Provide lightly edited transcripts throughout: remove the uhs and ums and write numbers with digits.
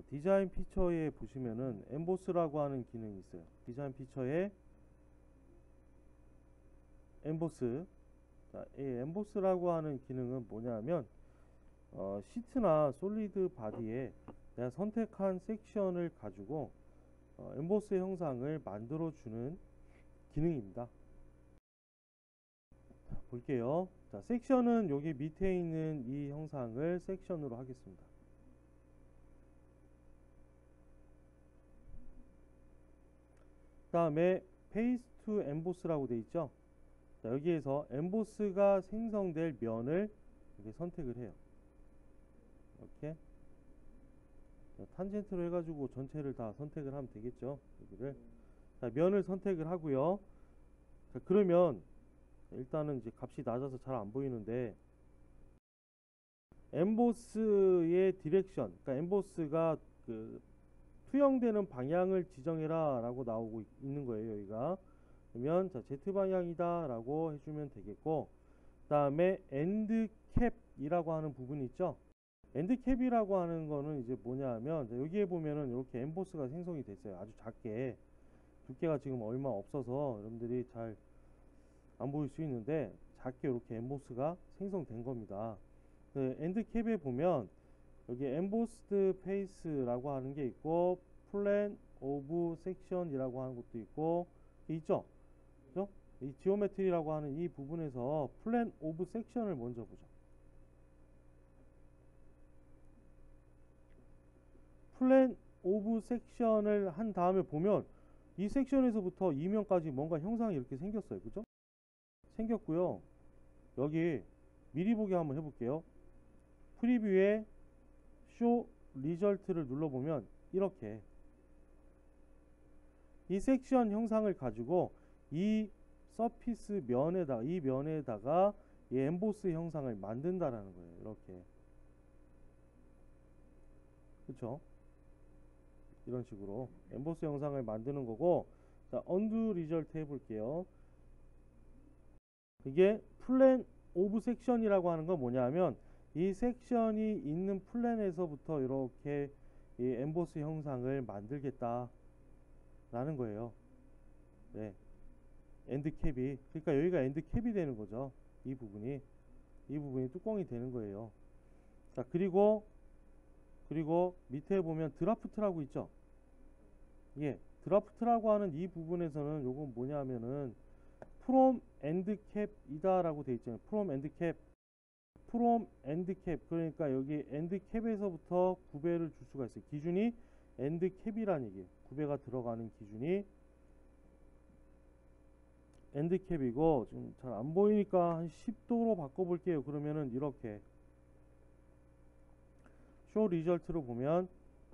디자인 피처에 보시면은 엠보스라고 하는 기능이 있어요. 디자인 피처에 엠보스. 자, 이 엠보스라고 하는 기능은 뭐냐면 시트나 솔리드 바디에 내가 선택한 섹션을 가지고 엠보스 형상을 만들어 주는 기능입니다. 자, 볼게요. 자, 섹션은 여기 밑에 있는 이 형상을 섹션으로 하겠습니다. 그 다음에 페이스 투 엠보스라고 되어 있죠. 자, 여기에서 엠보스가 생성될 면을 이렇게 선택을 해요. 이렇게 탄젠트로 해가지고 전체를 다 선택을 하면 되겠죠. 여기를. 자, 면을 선택을 하고요. 자, 그러면 일단은 이제 값이 낮아서 잘 안 보이는데 엠보스의 디렉션, 그러니까 엠보스가 그 투영되는 방향을 지정해라 라고 나오고 있는 거예요. 여기가. 그러면 자, Z 방향이다 라고 해주면 되겠고, 그 다음에 엔드 캡이라고 하는 부분이 있죠. 엔드 캡이라고 하는 거는 이제 뭐냐 하면, 여기에 보면은 이렇게 엠보스가 생성이 됐어요. 아주 작게. 두께가 지금 얼마 없어서 여러분들이 잘 안 보일 수 있는데 작게 이렇게 엠보스가 생성된 겁니다. 그 엔드 캡에 보면 여기 엠보스드 페이스라고 하는 게 있고 플랜 오브 섹션이라고 하는 것도 있고 있죠. 그죠? 이 지오메트리라고 하는 이 부분에서 플랜 오브 섹션을 먼저 보죠. 플랜 오브 섹션을 한 다음에 보면 이 섹션에서부터 이면까지 뭔가 형상이 이렇게 생겼어요. 그죠? 생겼고요. 여기 미리 보기 한번 해볼게요. 프리뷰에 쇼 리절트를 눌러보면 이렇게 이 섹션 형상을 가지고 이 서피스 면에다가 이 면에다가 이 엠보스 형상을 만든다라는 거예요. 이렇게. 그쵸? 이런 식으로 엠보스 형상을 만드는 거고, 자, 언두 리절트 해볼게요. 이게 플랜 오브 섹션이라고 하는 건 뭐냐 하면 이 섹션이 있는 플랜에서부터 이렇게 이 엠보스 형상을 만들겠다 라는 거예요. 네. 엔드 캡이, 그러니까 여기가 엔드 캡이 되는 거죠. 이 부분이 뚜껑이 되는 거예요. 자, 그리고 밑에 보면 드라프트라고 있죠. 예, 드라프트라고 하는 이 부분에서는 요건 뭐냐 하면은 from end cap이다 라고 되어 있잖아요. from end cap. 그러니까 여기 end cap에서부터 구배를 줄 수가 있어요. 기준이 end cap이라는 얘기예요. 구배가 들어가는 기준이 end cap이고, 지금 잘 안 보이니까 한 10도로 바꿔볼게요. 그러면은 이렇게 show result로 보면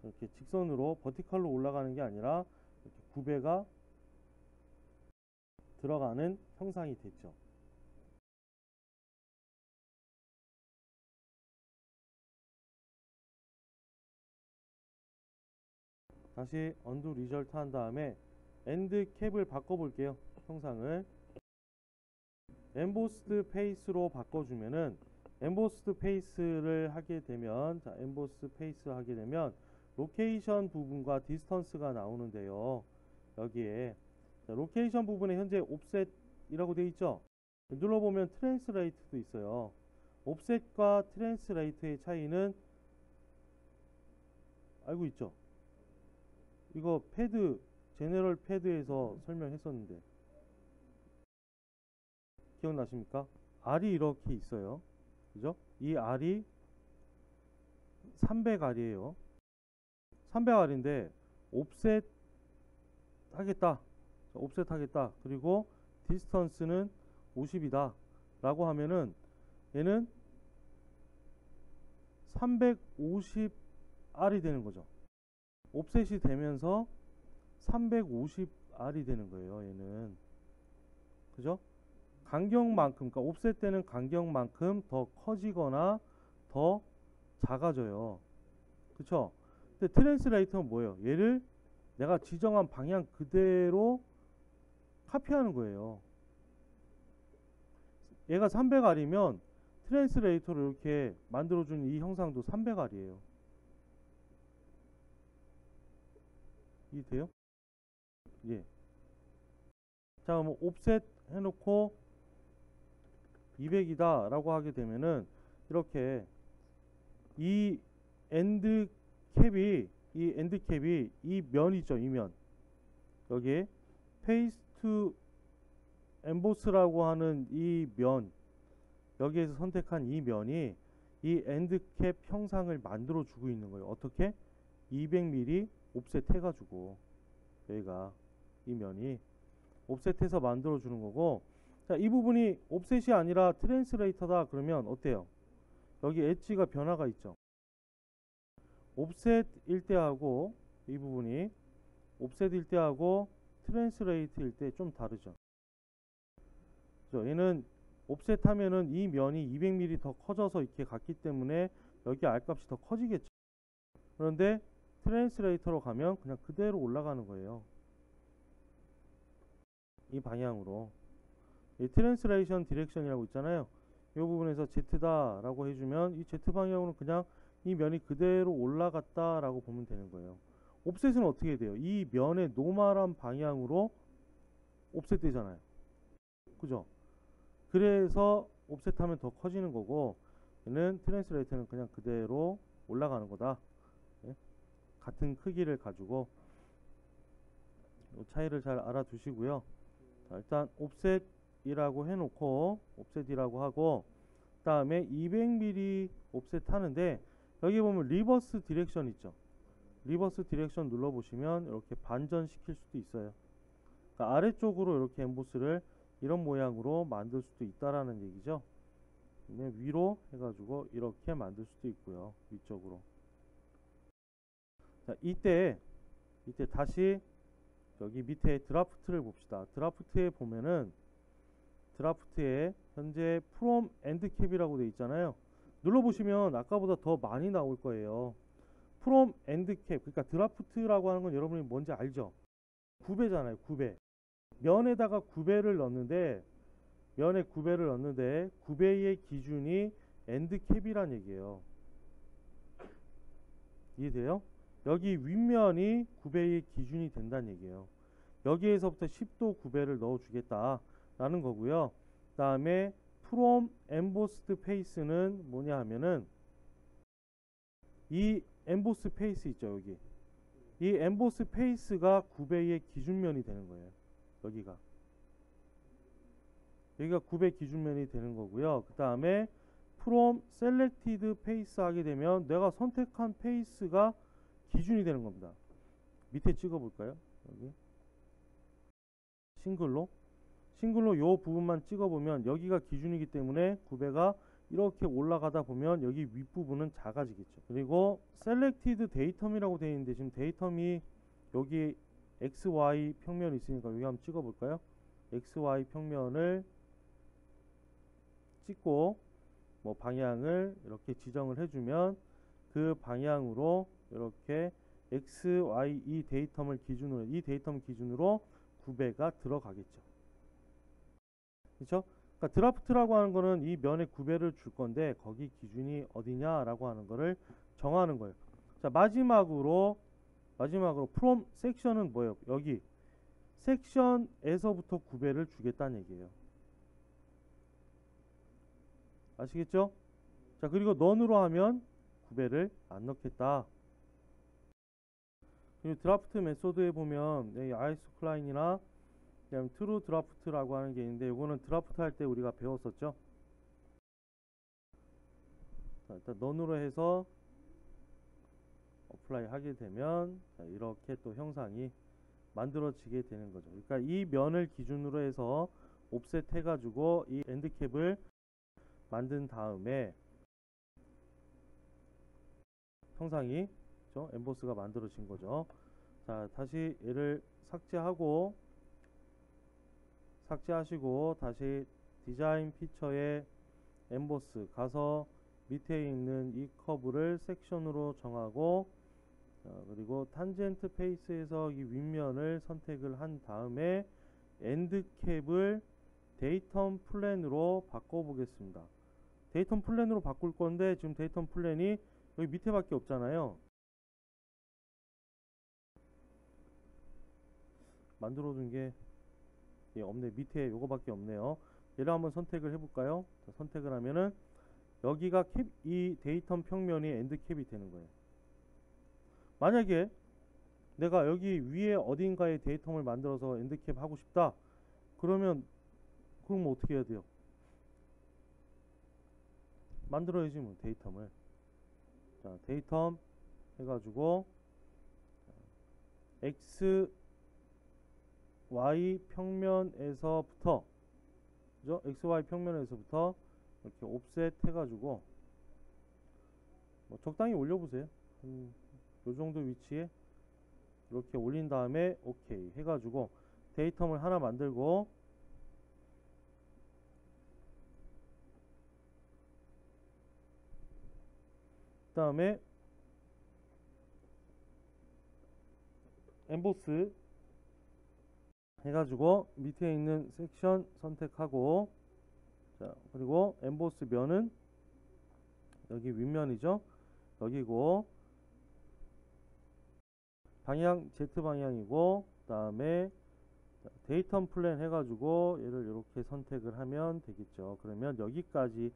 이렇게 직선으로 버티컬로 올라가는 게 아니라 이렇게 구배가 들어가는 형상이 됐죠. 다시 언두 리절트 한 다음에 엔드 캡을 바꿔볼게요. 형상을 엠보스드 페이스로 바꿔주면은 엠보스드 페이스를 하게 되면, 자, 엠보스 페이스 하게 되면 로케이션 부분과 디스턴스가 나오는데요. 여기에 자, 로케이션 부분에 현재 옵셋이라고 되어 있죠. 눌러보면 트랜스레이트도 있어요. 옵셋과 트랜스레이트의 차이는 알고 있죠. 이거 패드, 제너럴 패드에서 설명했었는데 기억나십니까? R이 이렇게 있어요. 그죠? 이 R이 300R이에요. 300R인데 옵셋 하겠다. 옵셋 하겠다. 그리고 디스턴스는 50이다 라고 하면은 얘는 350R이 되는 거죠. 옵셋이 되면서 350R이 되는 거예요. 얘는. 그죠? 간격만큼, 그러니까 옵셋 되는 간격만큼 더 커지거나 더 작아져요. 그쵸? 근데 트랜스레이터는 뭐예요? 얘를 내가 지정한 방향 그대로 카피하는 거예요. 얘가 300R이면 트랜스레이터를 이렇게 만들어준 이 형상도 300R이에요. 이해돼요? 예. 자, 그럼 옵셋 해놓고 200이다 라고 하게 되면은 이렇게 이 엔드 캡이 이 면이죠. 이 면. 여기에 페이스트 엠보스라고 하는 이 면, 여기에서 선택한 이 면이 이 엔드캡 형상을 만들어 주고 있는 거예요. 어떻게? 200mm 옵셋 해가지고 여기가 이 면이 옵셋해서 만들어 주는 거고, 자, 이 부분이 옵셋이 아니라 트랜스레이터다 그러면 어때요? 여기 엣지가 변화가 있죠. 옵셋일 때하고 이 부분이 옵셋일 때하고 트랜스레이트일 때 좀 다르죠. 얘는 옵셋 하면은 이 면이 200mm 더 커져서 이렇게 갔기 때문에 여기 R값이 더 커지겠죠. 그런데 트랜스레이터로 가면 그냥 그대로 올라가는 거예요. 이 방향으로. 이 트랜스레이션 디렉션이라고 있잖아요. 이 부분에서 Z다 라고 해주면 이 Z 방향으로 그냥 이 면이 그대로 올라갔다 라고 보면 되는 거예요. 옵셋은 어떻게 돼요? 이 면의 노멀한 방향으로 옵셋 되잖아요. 그죠? 그래서 옵셋하면 더 커지는 거고, 얘는 트랜스레이터는 그냥 그대로 올라가는 거다. 예? 같은 크기를 가지고 이 차이를 잘 알아두시고요. 자, 일단 옵셋이라고 해놓고 옵셋이라고 하고, 그 다음에 200mm 옵셋 하는데 여기 보면 리버스 디렉션 있죠. 리버스 디렉션 눌러보시면 이렇게 반전시킬 수도 있어요. 그러니까 아래쪽으로 이렇게 엠보스를 이런 모양으로 만들 수도 있다라는 얘기죠. 위로 해가지고 이렇게 만들 수도 있고요. 위쪽으로. 자, 이때 다시 여기 밑에 드라프트를 봅시다. 드라프트에 보면은 드라프트에 현재 from end cap이라고 되어 있잖아요. 눌러보시면 아까보다 더 많이 나올 거예요. from end cap, 그러니까 드라프트라고 하는 건 여러분이 뭔지 알죠? 9배잖아요. 9배. 면에다가 9배를 넣는데, 면에 9배를 넣는데 9배의 기준이 엔드 캡이란 얘기예요. 이해돼요? 여기 윗면이 9배의 기준이 된다는 얘기예요. 여기에서부터 10도 9배를 넣어 주겠다 라는 거고요. 그 다음에 from embossed face는 뭐냐 하면은 이 emboss face 있죠. 여기 이 emboss face가 9배의 기준면이 되는 거예요. 여기가 9배 기준면이 되는 거고요. 그 다음에 from selected face 하게 되면 내가 선택한 페이스가 기준이 되는 겁니다. 밑에 찍어 볼까요? 여기 싱글로 요 부분만 찍어 보면 여기가 기준이기 때문에 9배가 이렇게 올라가다 보면 여기 윗부분은 작아지겠죠. 그리고 selected datum이라고 되어 있는데 지금 datum이 여기 XY 평면이 있으니까 여기 한번 찍어 볼까요? XY 평면을 찍고 뭐 방향을 이렇게 지정을 해주면 그 방향으로 이렇게 XY 이 데이텀을 기준으로 9배가 들어가겠죠. 그렇죠? 그러니까 드라프트라고 하는 거는 이 면에 9배를 줄 건데 거기 기준이 어디냐라고 하는 거를 정하는 거예요. 자, 마지막으로 from 섹션은 뭐예요? 여기 섹션에서부터 9배를 주겠다는 얘기예요. 아시겠죠? 자, 그리고 넌으로 하면 9배를 안 넣겠다. 그리고 드라프트 메소드에 보면 IS 클라인이나 그다음 트루 드라프트라고 하는 게 있는데 이거는 드라프트 할 때 우리가 배웠었죠. 자, 일단 넌으로 해서 어플라이 하게 되면 자, 이렇게 또 형상이 만들어지게 되는 거죠. 그러니까 이 면을 기준으로 해서 옵셋 해가지고 이 엔드캡을 만든 다음에 형상이 엠보스가 만들어진 거죠. 자, 다시 얘를 삭제하시고 다시 디자인 피처에 엠보스 가서 밑에 있는 이 커브를 섹션으로 정하고, 그리고 탄젠트 페이스에서 이 윗면을 선택을 한 다음에 엔드 캡을 데이텀 플랜으로 바꿔 보겠습니다. 데이텀 플랜으로 바꿀 건데 지금 데이텀 플랜이 여기 밑에밖에 없잖아요. 만들어 둔 게 없네. 밑에 요거밖에 없네요. 얘를 한번 선택을 해볼까요? 자, 선택을 하면은 여기가 이 데이터 평면이 엔드 캡이 되는 거예요. 만약에 내가 여기 위에 어딘가에 데이터를 만들어서 엔드 캡 하고 싶다. 그럼 어떻게 해야 돼요? 만들어야지 뭐 데이터를. 자, 데이터 해가지고 x y 평면에서부터, 그죠? x y 평면에서부터 이렇게 옵셋 해가지고 뭐 적당히 올려보세요. 요 정도 위치에 이렇게 올린 다음에 오케이 해가지고 데이터를 하나 만들고, 그 다음에 엠보스 해가지고 밑에 있는 섹션 선택하고, 자, 그리고 엠보스 면은 여기 윗면이죠. 여기고, 방향 Z 방향이고, 그 다음에 데이터 플랜 해가지고 얘를 이렇게 선택을 하면 되겠죠. 그러면 여기까지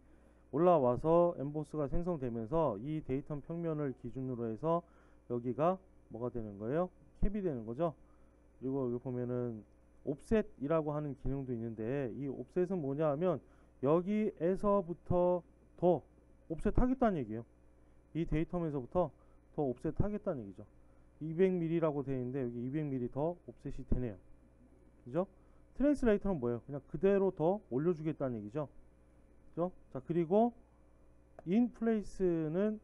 올라와서 엠보스가 생성되면서 이 데이터 평면을 기준으로 해서 여기가 뭐가 되는 거예요? 캡이 되는 거죠. 그리고 여기 보면은 옵셋이라고 하는 기능도 있는데, 이 옵셋은 뭐냐 하면 여기에서부터 더 옵셋 하겠다는 얘기예요. 이 데이터에서부터 더 옵셋 하겠다는 얘기죠. 200mm라고 되어 있는데 여기 200mm 더 옵셋이 되네요. 그죠? 트랜스레이터는 뭐예요? 그냥 그대로 더 올려주겠다는 얘기죠. 그죠? 자, 그리고 in place는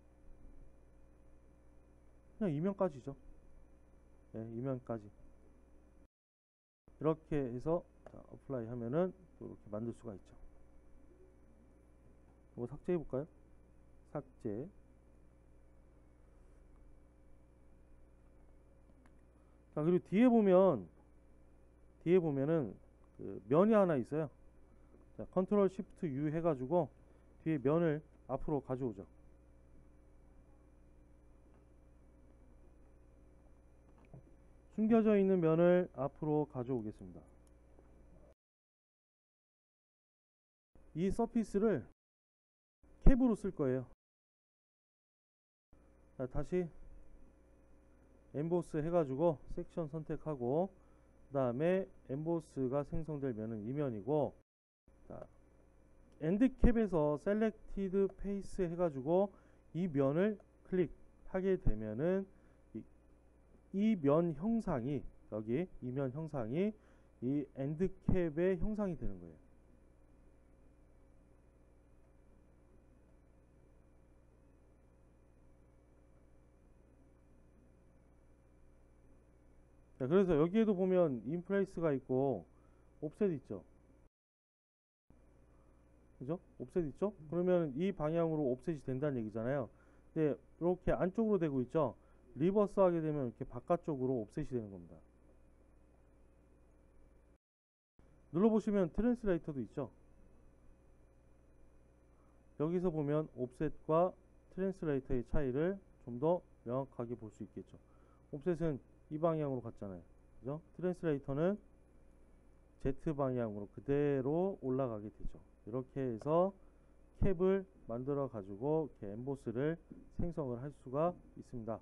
그냥 이면까지죠. 네, 이면까지. 이렇게 해서 자, 어플라이 하면은 또 이렇게 만들 수가 있죠. 이거 삭제해 볼까요? 삭제. 자, 그리고 뒤에 보면은 그 면이 하나 있어요. 자, 컨트롤 시프트 U 해가지고 뒤에 면을 앞으로 가져오죠. 숨겨져 있는 면을 앞으로 가져오겠습니다. 이 서피스를 캡으로 쓸 거예요. 자, 다시 엠보스 해가지고 섹션 선택하고, 그 다음에 엠보스가 생성될 면은 이면이고, 자, 엔드캡에서 셀렉티드 페이스 해가지고 이 면을 클릭하게 되면은 이 면 형상이, 여기 이 면 형상이 이 엔드캡의 형상이 되는 거예요. 자, 그래서 여기에도 보면 인플레이스가 있고 옵셋 있죠. 그죠? 옵셋 있죠? 그러면 이 방향으로 옵셋이 된다는 얘기잖아요. 근데 이렇게 안쪽으로 되고 있죠. 리버스 하게 되면 이렇게 바깥쪽으로 옵셋이 되는 겁니다. 눌러보시면 트랜스레이터도 있죠. 여기서 보면 옵셋과 트랜스레이터의 차이를 좀 더 명확하게 볼 수 있겠죠. 옵셋은 이 방향으로 갔잖아요. 그죠? 트랜스레이터는 Z 방향으로 그대로 올라가게 되죠. 이렇게 해서 캡을 만들어 가지고 이렇게 엠보스를 생성을 할 수가 있습니다.